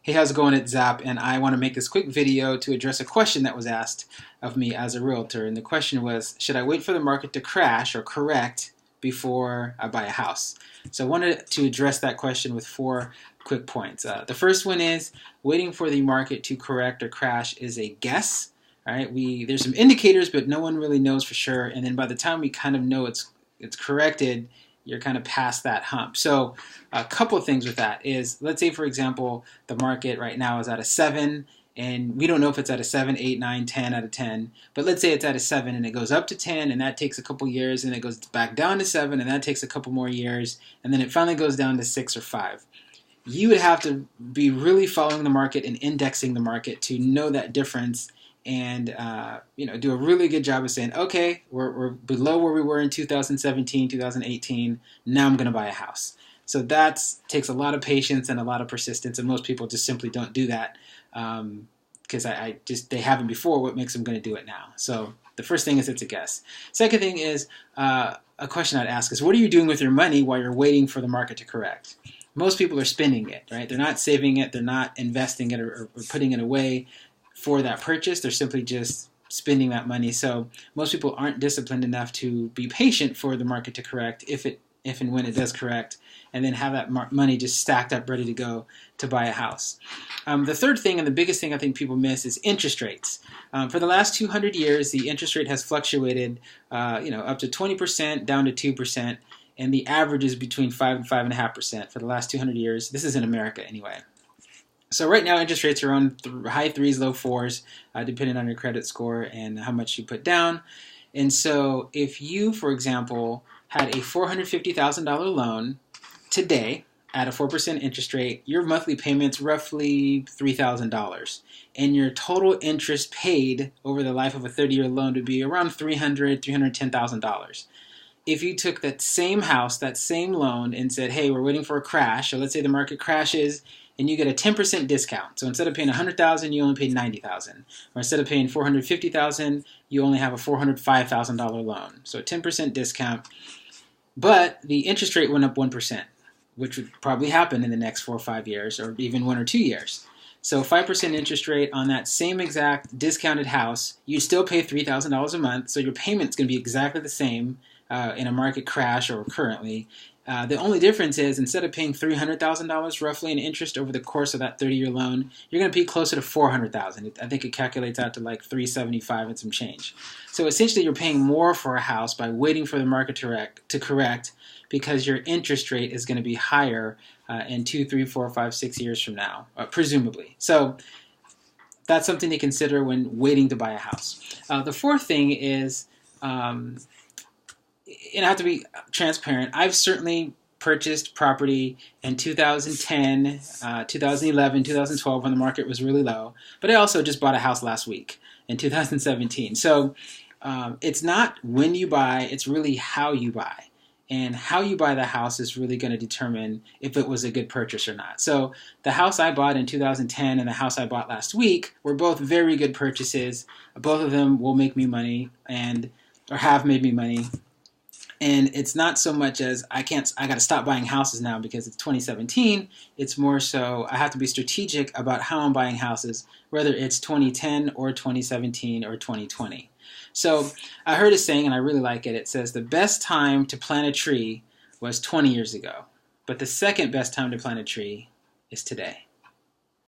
Hey, how's it going? It's Zap, and I want to make this quick video to address a question that was asked of me as a realtor. And the question was, should I wait for the market to crash or correct before I buy a house? So I wanted to address that question with 4 quick points. The first one is, waiting for the market to correct or crash is a guess. All right, there's some indicators, but no one really knows for sure. And then by the time we kind of know it's corrected, you're kind of past that hump. So a couple of things with that is, let's say, for example, the market right now is at a 7, and we don't know if it's at a 7, 8, 9, 10 out of 10, but let's say it's at a 7 and it goes up to 10, and that takes a couple years, and it goes back down to 7, and that takes a couple more years, and then it finally goes down to 6 or 5. You would have to be really following the market and indexing the market to know that difference, and do a really good job of saying, okay, we're below where we were in 2017, 2018. Now I'm going to buy a house. So that takes a lot of patience and a lot of persistence, and most people just simply don't do that because they haven't before. What makes them going to do it now? So the first thing is, it's a guess. Second thing is, a question I'd ask is, what are you doing with your money while you're waiting for the market to correct? Most people are spending it, right? They're not saving it. They're not investing it or putting it away for that purchase. They're simply just spending that money. So most people aren't disciplined enough to be patient for the market to correct if and when it does correct, and then have that money just stacked up ready to go to buy a house. The third thing, and the biggest thing I think people miss, is interest rates. For the last 200 years, the interest rate has fluctuated up to 20%, down to 2%, and the average is between 5 and 5.5% for the last 200 years. This is in America anyway. So right now, interest rates are on high 3s, low 4s, depending on your credit score and how much you put down. And so if you, for example, had a $450,000 loan today at a 4% interest rate, your monthly payment's roughly $3,000. And your total interest paid over the life of a 30-year loan would be around $310,000. If you took that same house, that same loan, and said, hey, we're waiting for a crash, or let's say the market crashes, and you get a 10% discount. So instead of paying $100,000, you only paid $90,000. Or instead of paying $450,000, you only have a $405,000 loan. So a 10% discount. But the interest rate went up 1%, which would probably happen in the next 4 or 5 years, or even 1 or 2 years. So 5% interest rate on that same exact discounted house, you still pay $3,000 a month, so your payment's going to be exactly the same in a market crash or currently. The only difference is, instead of paying $300,000 roughly in interest over the course of that 30-year loan, you're going to pay closer to $400,000. I think it calculates out to like $375 and some change. So essentially, you're paying more for a house by waiting for the market to correct, because your interest rate is going to be higher in 2, 3, 4, 5, 6 years from now, presumably. So that's something to consider when waiting to buy a house. The fourth thing is, and I have to be transparent, I've certainly purchased property in 2010, 2011, 2012 when the market was really low, but I also just bought a house last week in 2017. So it's not when you buy, it's really how you buy. And how you buy the house is really going to determine if it was a good purchase or not. So the house I bought in 2010 and the house I bought last week were both very good purchases. Both of them will make me money or have made me money. And it's not so much as I got to stop buying houses now because it's 2017. It's more so I have to be strategic about how I'm buying houses, whether it's 2010 or 2017 or 2020. So I heard a saying, and I really like it. It says, the best time to plant a tree was 20 years ago, but the second best time to plant a tree is today.